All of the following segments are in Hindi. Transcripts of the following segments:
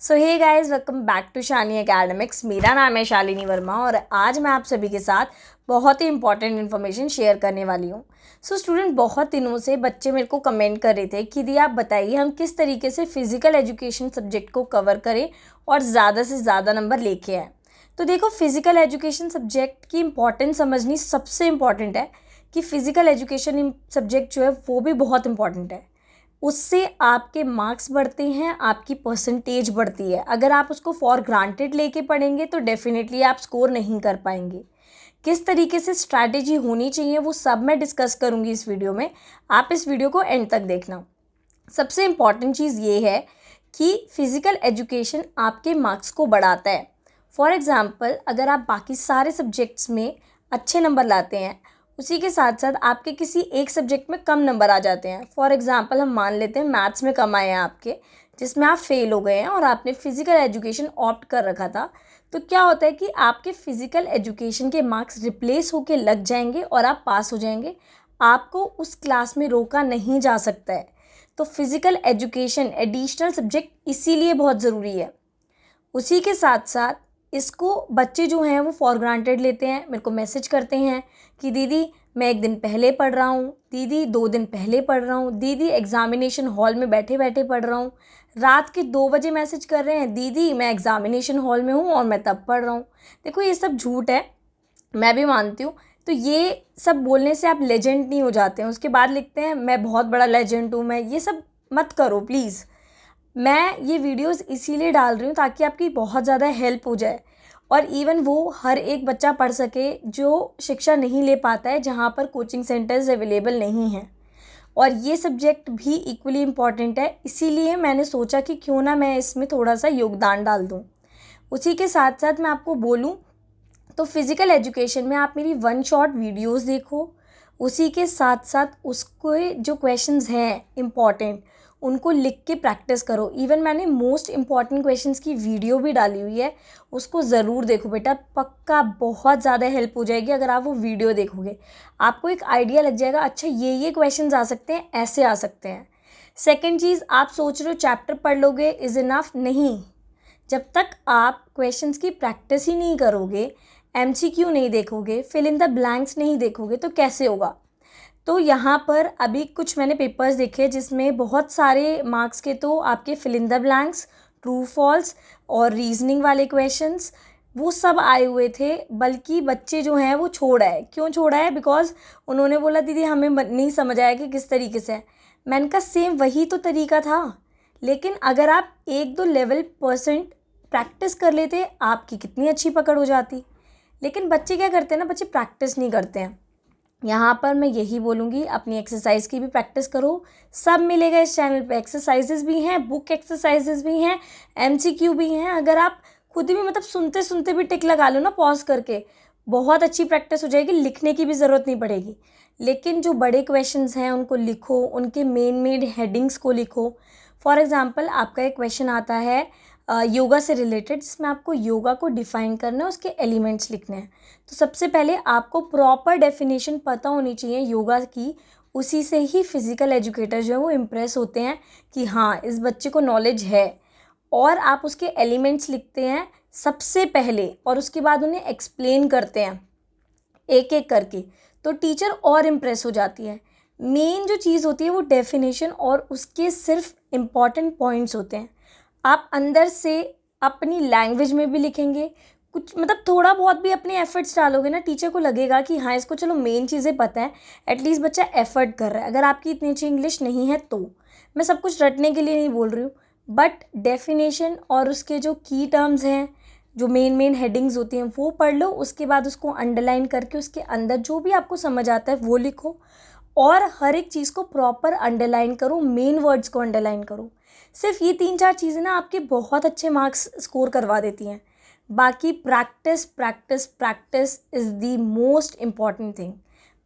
So hey guys, welcome back to Shani academics. मेरा नाम है शालिनी वर्मा और आज मैं आप सभी के साथ बहुत ही इंपॉर्टेंट इन्फॉर्मेशन शेयर करने वाली हूँ। सो स्टूडेंट, बहुत दिनों से बच्चे मेरे को कमेंट कर रहे थे कि दी आप बताइए हम किस तरीके से फिज़िकल एजुकेशन सब्जेक्ट को कवर करें और ज़्यादा से ज़्यादा नंबर लेके आए। तो देखो, फिज़िकल एजुकेशन सब्जेक्ट की इम्पॉर्टेंस समझनी सबसे इम्पॉर्टेंट है कि फ़िज़िकल एजुकेशन सब्जेक्ट जो है वो भी बहुत इंपॉर्टेंट है। उससे आपके मार्क्स बढ़ते हैं, आपकी परसेंटेज बढ़ती है। अगर आप उसको फॉर ग्रांटेड लेके पढ़ेंगे तो डेफिनेटली आप स्कोर नहीं कर पाएंगे। किस तरीके से स्ट्रैटेजी होनी चाहिए वो सब मैं डिस्कस करूँगी इस वीडियो में। आप इस वीडियो को एंड तक देखना। सबसे इम्पॉर्टेंट चीज़ ये है कि फ़िज़िकल एजुकेशन आपके मार्क्स को बढ़ाता है। फॉर एग्ज़ाम्पल, अगर आप बाकी सारे सब्जेक्ट्स में अच्छे नंबर लाते हैं, उसी के साथ साथ आपके किसी एक सब्जेक्ट में कम नंबर आ जाते हैं। फॉर एग्ज़ाम्पल, हम मान लेते हैं मैथ्स में कम आए हैं आपके, जिसमें आप फेल हो गए हैं और आपने फ़िज़िकल एजुकेशन ऑप्ट कर रखा था। तो क्या होता है कि आपके फ़िज़िकल एजुकेशन के मार्क्स रिप्लेस होके लग जाएंगे और आप पास हो जाएंगे। आपको उस क्लास में रोका नहीं जा सकता है। तो फिज़िकल एजुकेशन एडिशनल सब्जेक्ट इसीलिए बहुत ज़रूरी है। उसी के साथ साथ इसको बच्चे जो हैं वो फॉर ग्रांटेड लेते हैं। मेरे को मैसेज करते हैं कि दीदी मैं 1 दिन पहले पढ़ रहा हूँ, दीदी 2 दिन पहले पढ़ रहा हूँ, दीदी एग्ज़ामिनेशन हॉल में बैठे बैठे पढ़ रहा हूँ। रात के 2 बजे मैसेज कर रहे हैं, दीदी मैं एग्ज़ामिनेशन हॉल में हूँ और मैं तब पढ़ रहा हूँ। देखो, ये सब झूठ है, मैं भी मानती हूँ। तो ये सब बोलने से आप लेजेंड नहीं हो जाते हैं। उसके बाद लिखते हैं मैं बहुत बड़ा लेजेंड हूँ, मैं ये सब मत करो प्लीज़। मैं ये वीडियोस इसीलिए डाल रही हूँ ताकि आपकी बहुत ज़्यादा हेल्प हो जाए और इवन वो हर एक बच्चा पढ़ सके जो शिक्षा नहीं ले पाता है, जहाँ पर कोचिंग सेंटर्स अवेलेबल नहीं हैं। और ये सब्जेक्ट भी इक्वली इम्पॉर्टेंट है, इसीलिए मैंने सोचा कि क्यों ना मैं इसमें थोड़ा सा योगदान डाल दूँ। उसी के साथ साथ मैं आपको बोलूँ तो फिज़िकल एजुकेशन में आप मेरी वन शॉट वीडियोस देखो। उसी के साथ साथ उसको जो क्वेश्चंस हैं इम्पॉर्टेंट, उनको लिख के प्रैक्टिस करो। इवन मैंने मोस्ट इम्पॉर्टेंट क्वेश्चंस की वीडियो भी डाली हुई है, उसको ज़रूर देखो बेटा। पक्का बहुत ज़्यादा हेल्प हो जाएगी अगर आप वो वीडियो देखोगे। आपको एक आइडिया लग जाएगा, अच्छा ये क्वेश्चंस आ सकते हैं, ऐसे आ सकते हैं। सेकेंड चीज़, आप सोच रहे हो चैप्टर पढ़ लोगे इज़ इनफ, नहीं। जब तक आप क्वेश्चंस की प्रैक्टिस ही नहीं करोगे, एमसीक्यू नहीं देखोगे, फिल इन द ब्लैंक्स नहीं देखोगे, तो कैसे होगा। तो यहाँ पर अभी कुछ मैंने पेपर्स देखे जिसमें बहुत सारे मार्क्स के तो आपके fill in the blanks, true false और रीजनिंग वाले क्वेश्चंस वो सब आए हुए थे। बल्कि बच्चे जो हैं वो छोड़ा है। क्यों छोड़ा है? बिकॉज उन्होंने बोला दीदी हमें नहीं समझ आया कि किस तरीके से है। मैंने कहा सेम वही तो तरीका था, लेकिन अगर आप 1-2 लेवल परसेंट प्रैक्टिस कर लेते आपकी कितनी अच्छी पकड़ हो जाती। लेकिन बच्चे क्या करते हैं ना, बच्चे प्रैक्टिस नहीं करते हैं। यहाँ पर मैं यही बोलूँगी, अपनी एक्सरसाइज की भी प्रैक्टिस करो। सब मिलेगा इस चैनल पे, एक्सरसाइजेज भी हैं, बुक एक्सरसाइजेज भी हैं, एमसीक्यू भी हैं। अगर आप खुद भी मतलब सुनते सुनते भी टिक लगा लो ना पॉज करके, बहुत अच्छी प्रैक्टिस हो जाएगी। लिखने की भी ज़रूरत नहीं पड़ेगी। लेकिन जो बड़े क्वेश्चंस हैं उनको लिखो, उनके मेन हेडिंग्स को लिखो। फॉर एग्ज़ाम्पल, आपका एक क्वेश्चन आता है योगा से रिलेटेड, जिसमें आपको योगा को डिफ़ाइन करना है, उसके एलिमेंट्स लिखने हैं। तो सबसे पहले आपको प्रॉपर डेफिनेशन पता होनी चाहिए योगा की। उसी से ही फिज़िकल एजुकेटर जो है वो इम्प्रेस होते हैं कि हाँ, इस बच्चे को नॉलेज है। और आप उसके एलिमेंट्स लिखते हैं सबसे पहले और उसके बाद उन्हें एक्सप्लेन करते हैं एक एक करके, तो टीचर और इम्प्रेस हो जाती है। मेन जो चीज़ होती है वो डेफिनेशन और उसके सिर्फ इम्पॉर्टेंट पॉइंट्स होते हैं। आप अंदर से अपनी लैंग्वेज में भी लिखेंगे, कुछ मतलब थोड़ा बहुत भी अपने एफर्ट्स डालोगे ना, टीचर को लगेगा कि हाँ, इसको चलो मेन चीज़ें पता है, एटलीस्ट बच्चा एफर्ट कर रहा है। अगर आपकी इतनी अच्छी इंग्लिश नहीं है तो मैं सब कुछ रटने के लिए नहीं बोल रही हूँ, बट डेफिनेशन और उसके जो की टर्म्स हैं, जो मेन हेडिंग्स होती हैं वो पढ़ लो। उसके बाद उसको अंडरलाइन करके उसके अंदर जो भी आपको समझ आता है वो लिखो और हर एक चीज़ को प्रॉपर अंडरलाइन करो, मेन वर्ड्स को अंडरलाइन करो। सिर्फ ये 3-4 चीज़ें ना आपके बहुत अच्छे मार्क्स स्कोर करवा देती हैं। बाकी practice practice practice is the most important thing.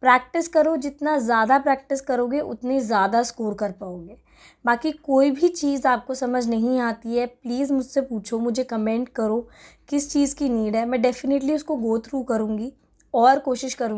Practice करो, जितना ज़्यादा प्रैक्टिस करोगे उतनी ज़्यादा स्कोर कर पाओगे। बाकी कोई भी चीज़ आपको समझ नहीं आती है, प्लीज़ मुझसे पूछो, मुझे कमेंट करो किस चीज़ की नीड है। मैं डेफ़िनेटली उसको गो थ्रू करूँगी और कोशिश करूँगी